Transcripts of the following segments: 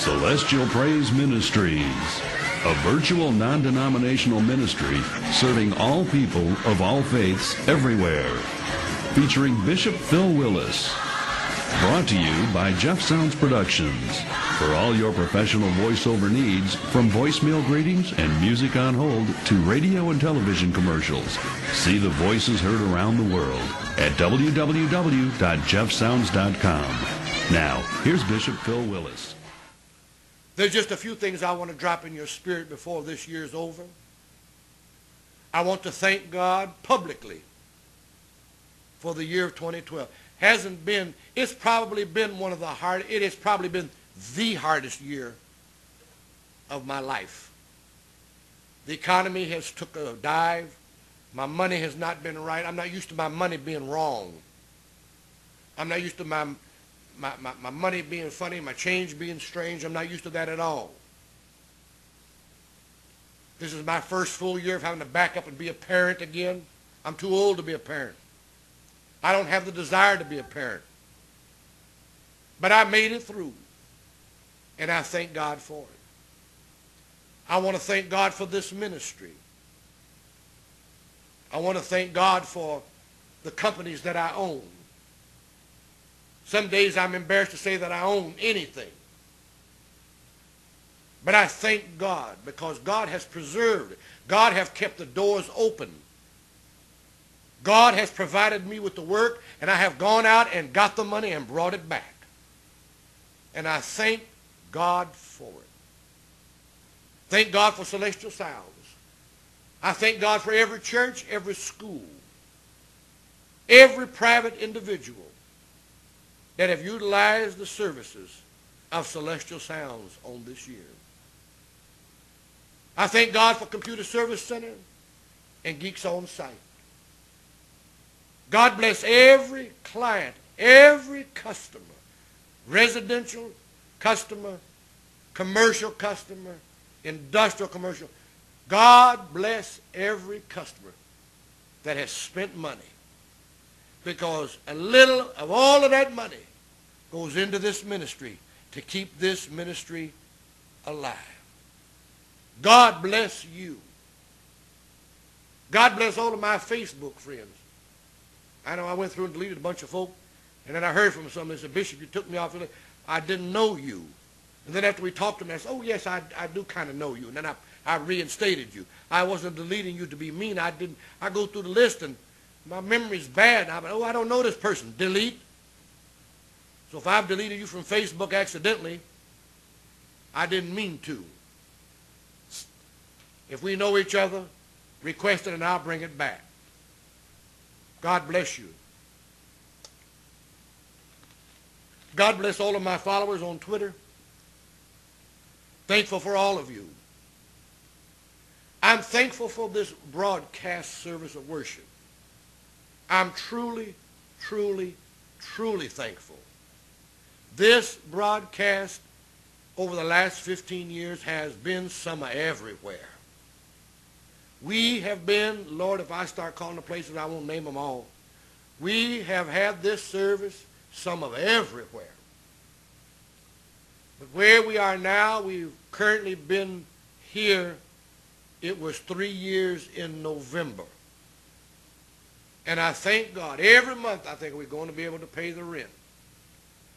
Celestial Praise Ministries, a virtual non-denominational ministry serving all people of all faiths everywhere. Featuring Bishop Phil Willis. Brought to you by Jeff Sounds Productions. For all your professional voiceover needs, from voicemail greetings and music on hold to radio and television commercials. See the voices heard around the world at www.jeffsounds.com. Now, here's Bishop Phil Willis. There's just a few things I want to drop in your spirit before this year's over. I want to thank God publicly for the year of 2012. It's probably been it has probably been the hardest year of my life. The economy has took a dive. My money has not been right. I'm not used to my money being wrong. I'm not used to my money being funny, my change being strange. I'm not used to that at all. This is my first full year of having to back up and be a parent again. I'm too old to be a parent. I don't have the desire to be a parent. But I made it through. And I thank God for it. I want to thank God for this ministry. I want to thank God for the companies that I own. Some days I'm embarrassed to say that I own anything. But I thank God because God has preserved it. God has kept the doors open. God has provided me with the work, and I have gone out and got the money and brought it back. And I thank God for it. Thank God for Celestial Sounds. I thank God for every church, every school, every private individual that have utilized the services of Celestial Sounds on this year. I thank God for Computer Service Center and Geeks on Site. God bless every client, every customer, residential customer, commercial customer, industrial commercial. God bless every customer that has spent money, because a little of all of that money goes into this ministry to keep this ministry alive. God bless you. God bless all of my Facebook friends. I know I went through and deleted a bunch of folk, and then I heard from some. They said, "Bishop, you took me off the list. I didn't know you." And then after we talked to them, I said, "Oh, yes, I do kind of know you." And then I reinstated you. I wasn't deleting you to be mean. I go through the list, and my memory's bad. I don't know this person. Delete. So if I've deleted you from Facebook accidentally, I didn't mean to. If we know each other, request it and I'll bring it back. God bless you. God bless all of my followers on Twitter. Thankful for all of you. I'm thankful for this broadcast service of worship. I'm truly, truly, truly thankful. This broadcast over the last 15 years has been summer everywhere. We have been, Lord, if I start calling the places, I won't name them all. We have had this service summer everywhere. But where we are now, we've currently been here, it was 3 years in November. And I thank God. Every month I think we're going to be able to pay the rent.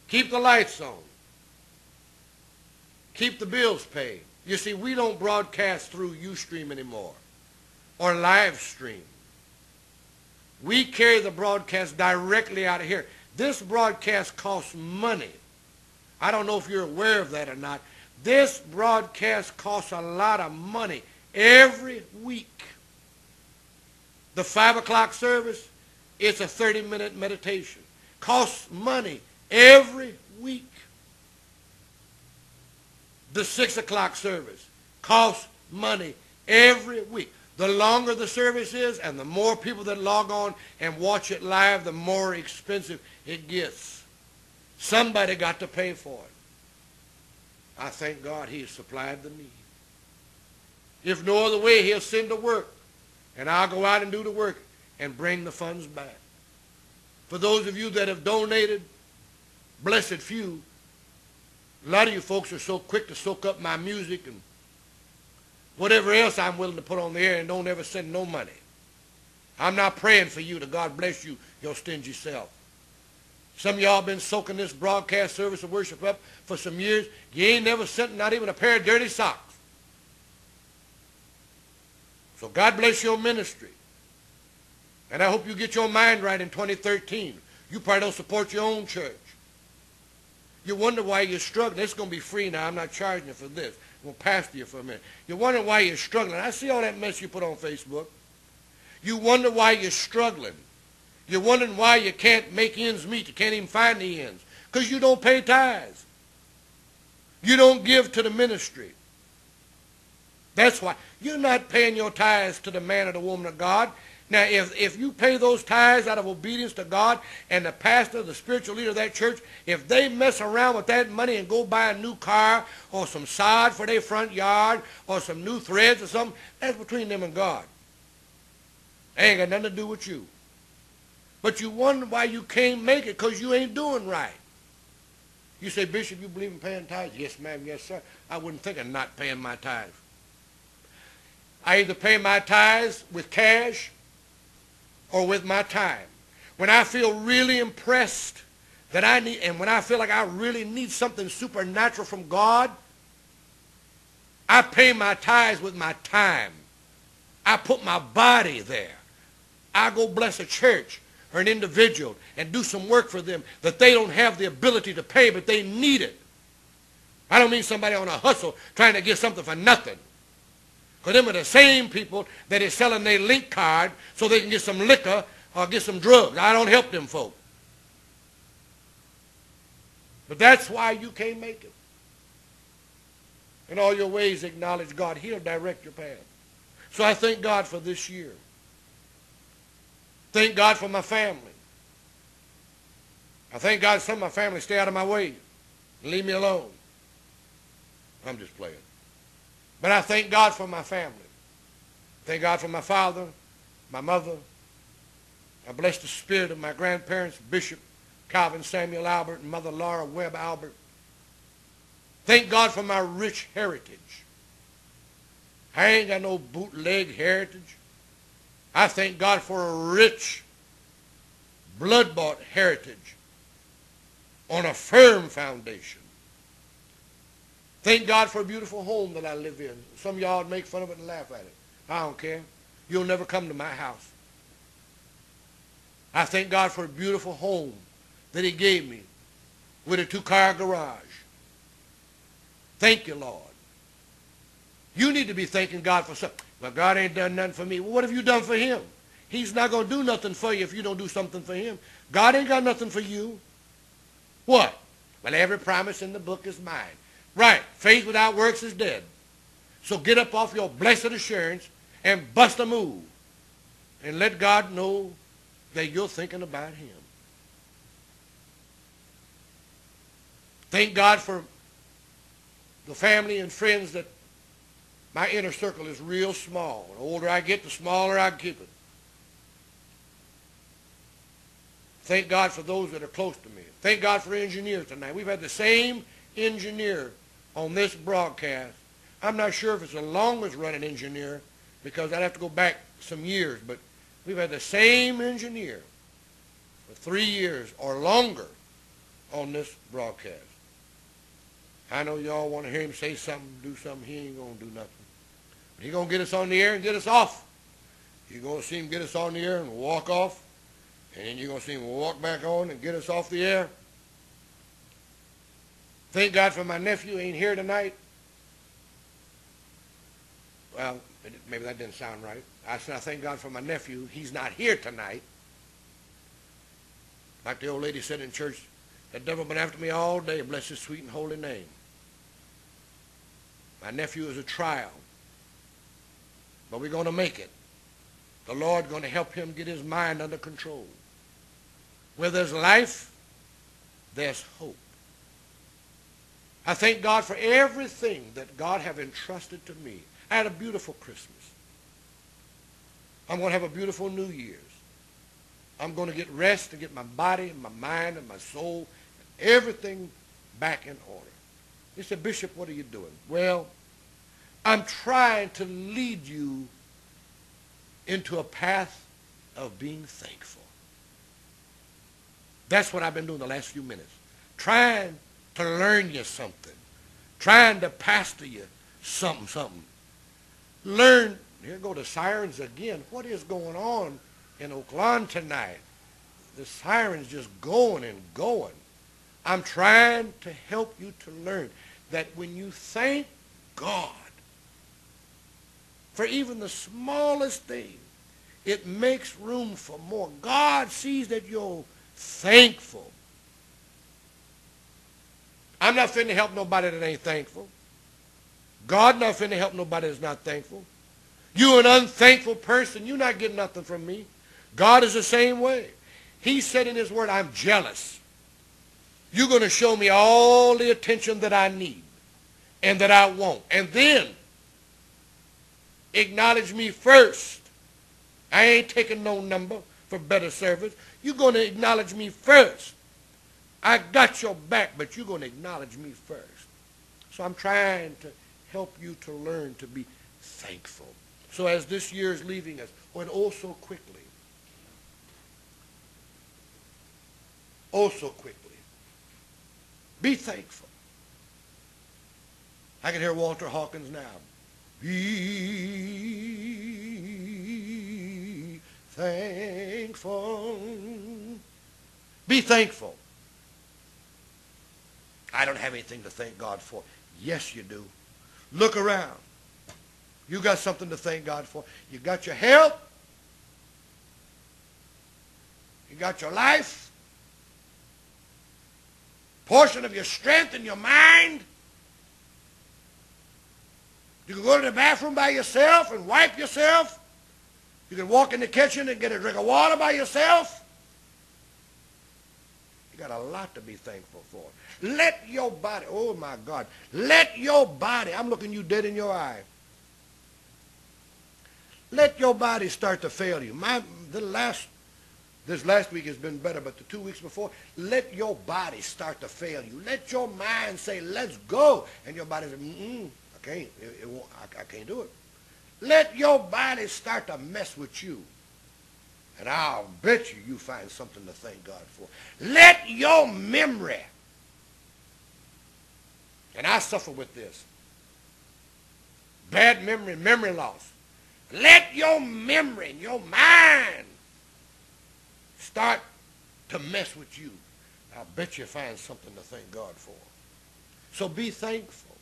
Keep the lights on. Keep the bills paid. You see, we don't broadcast through Ustream anymore or live stream. We carry the broadcast directly out of here. This broadcast costs money. I don't know if you're aware of that or not. This broadcast costs a lot of money every week. The 5 o'clock service, it's a 30-minute meditation. Costs money every week. The 6 o'clock service costs money every week. The longer the service is and the more people that log on and watch it live, the more expensive it gets. Somebody got to pay for it. I thank God he has supplied the need. If no other way, he'll send the work, and I'll go out and do the work and bring the funds back. For those of you that have donated, blessed few, A lot of you folks are so quick to soak up my music and whatever else I'm willing to put on the air and don't ever send no money. I'm not praying for you to God bless you, your stingy self. Some of y'all been soaking this broadcast service of worship up for some years. You ain't never sent not even a pair of dirty socks. So God bless your ministry. And I hope you get your mind right in 2013. You probably don't support your own church. You wonder why you're struggling. It's going to be free now. I'm not charging you for this. I'm going to pastor you for a minute. You wonder why you're struggling. I see all that mess you put on Facebook. You wonder why you're struggling. You're wondering why you can't make ends meet. You can't even find the ends. Because you don't pay tithes. You don't give to the ministry. That's why. You're not paying your tithes to the man or the woman of God. Now, if you pay those tithes out of obedience to God, and the pastor, the spiritual leader of that church, if they mess around with that money and go buy a new car or some sod for their front yard or some new threads or something, that's between them and God. They ain't got nothing to do with you. But you wonder why you can't make it, because you ain't doing right. You say, Bishop, you believe in paying tithes? Yes, ma'am, yes, sir. I wouldn't think of not paying my tithes. I either pay my tithes with cash or with my time. When I feel really impressed that I need, and when I feel like I really need something supernatural from God, I pay my tithes with my time. I put my body there. I go bless a church or an individual and do some work for them that they don't have the ability to pay, but they need it. I don't mean somebody on a hustle trying to get something for nothing. Because them are the same people that is selling their link card so they can get some liquor or get some drugs. I don't help them folk. But that's why you can't make it. In all your ways, acknowledge God. He'll direct your path. So I thank God for this year. Thank God for my family. I thank God some of my family stay out of my way and leave me alone. I'm just playing. But I thank God for my family. Thank God for my father, my mother. I bless the spirit of my grandparents, Bishop Calvin Samuel Albert and Mother Laura Webb Albert. Thank God for my rich heritage. I ain't got no bootleg heritage. I thank God for a rich, blood-bought heritage on a firm foundation. Thank God for a beautiful home that I live in. Some of y'all make fun of it and laugh at it. I don't care. You'll never come to my house. I thank God for a beautiful home that he gave me with a 2-car garage. Thank you, Lord. You need to be thanking God for something. Well, God ain't done nothing for me. Well, what have you done for him? He's not going to do nothing for you if you don't do something for him. God ain't got nothing for you. What? Well, every promise in the book is mine. Right. Faith without works is dead. So get up off your blessed assurance and bust a move. And let God know that you're thinking about him. Thank God for the family and friends that my inner circle is real small. The older I get, the smaller I keep it. Thank God for those that are close to me. Thank God for engineers tonight. We've had the same engineer on this broadcast. I'm not sure if it's the longest running engineer because I'd have to go back some years, but we've had the same engineer for 3 years or longer on this broadcast. I know y'all want to hear him say something, do something. He ain't going to do nothing. But he's going to get us on the air and get us off. You're going to see him get us on the air and walk off. And then you're going to see him walk back on and get us off the air. Thank God for my nephew. Ain't here tonight. Well, maybe that didn't sound right. I said I thank God for my nephew. He's not here tonight. Like the old lady said in church, the devil been after me all day. Bless his sweet and holy name. My nephew is a trial. But we're going to make it. The Lord's going to help him get his mind under control. Where there's life, there's hope. I thank God for everything that God have entrusted to me. I had a beautiful Christmas. I'm going to have a beautiful New Year's. I'm going to get rest and get my body and my mind and my soul and everything back in order. He said, Bishop, what are you doing? Well, I'm trying to lead you into a path of being thankful. That's what I've been doing the last few minutes. Trying to learn you something. Trying to pastor you something. Learn. Here go the sirens again. What is going on in Oakland tonight? The sirens just going and going. I'm trying to help you to learn that when you thank God for even the smallest thing, it makes room for more. God sees that you're thankful. I'm not finna help nobody that ain't thankful. God not finna help nobody that's not thankful. You an unthankful person, you're not getting nothing from me. God is the same way. He said in his word, I'm jealous. You're going to show me all the attention that I need and that I want. And then acknowledge me first. I ain't taking no number for better service. You're going to acknowledge me first. I got your back, but you're going to acknowledge me first. So I'm trying to help you to learn to be thankful. So as this year is leaving us, and oh so quickly, be thankful. I can hear Walter Hawkins now. Be thankful. Be thankful. I don't have anything to thank God for. Yes, you do. Look around. You got something to thank God for. You got your health. You got your life. Portion of your strength and your mind. You can go to the bathroom by yourself and wipe yourself. You can walk in the kitchen and get a drink of water by yourself. You got a lot to be thankful for. Let your body, oh my God, let your body, I'm looking you dead in your eye. Let your body start to fail you. This last week has been better, but the 2 weeks before, let your body start to fail you. Let your mind say, let's go. And your body says, I can't. I can't do it. Let your body start to mess with you. And I'll bet you find something to thank God for. Let your memory, and I suffer with this, bad memory, memory loss. Let your memory and your mind start to mess with you. I bet you find something to thank God for. So be thankful.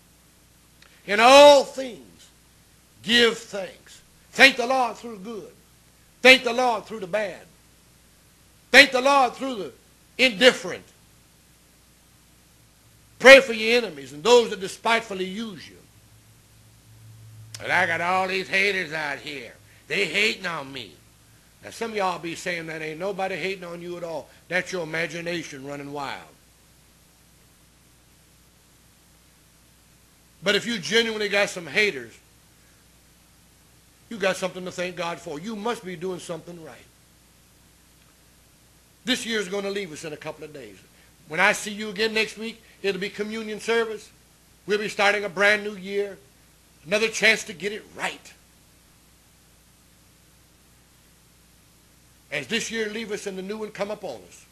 In all things, give thanks. Thank the Lord through the good. Thank the Lord through the bad. Thank the Lord through the indifferent. Pray for your enemies and those that despitefully use you. And I got all these haters out here. They hating on me. Now some of y'all be saying that ain't nobody hating on you at all. That's your imagination running wild. But if you genuinely got some haters, you got something to thank God for. You must be doing something right. This year is going to leave us in a couple of days. When I see you again next week, it'll be communion service. We'll be starting a brand new year. Another chance to get it right. As this year leave us and the new one come upon us,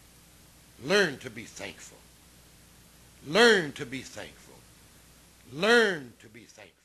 learn to be thankful. Learn to be thankful. Learn to be thankful.